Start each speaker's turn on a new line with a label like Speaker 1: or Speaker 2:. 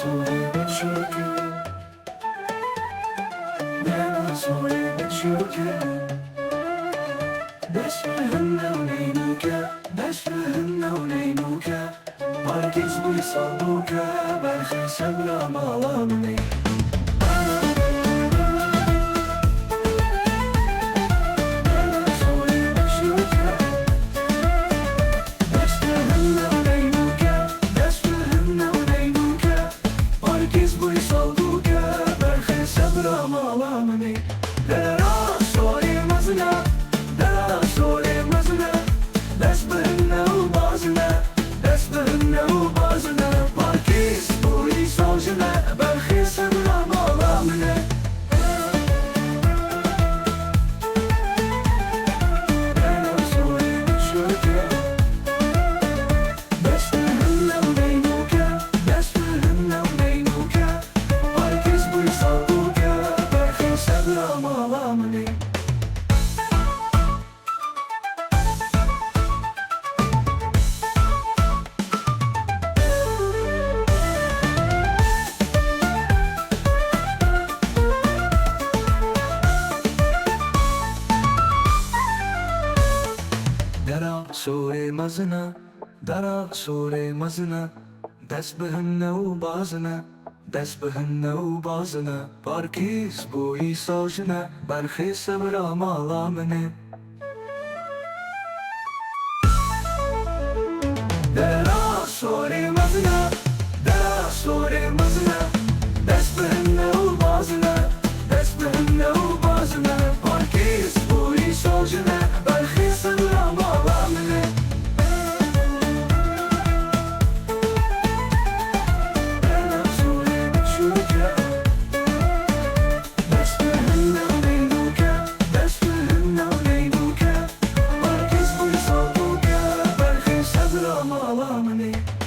Speaker 1: سوري بتشوكي نانا سوري بتشوكي Beşmehenne uneynuke Beşmehenne uneynuke Parkiz bu salluke Berhe sebra malamne سوره مزنه درا سوره مزنه دست بهنه و بازنه دست بهنه و بازنه پارکیز بوی سوجنه برخی سبرا مالامنه درا سوره مزنه درا سوره مزنه دست بهنه و بازنه دست بهنه و بازنه پارکیز بوی سوجنه برخی سبرا مالامنه Alamani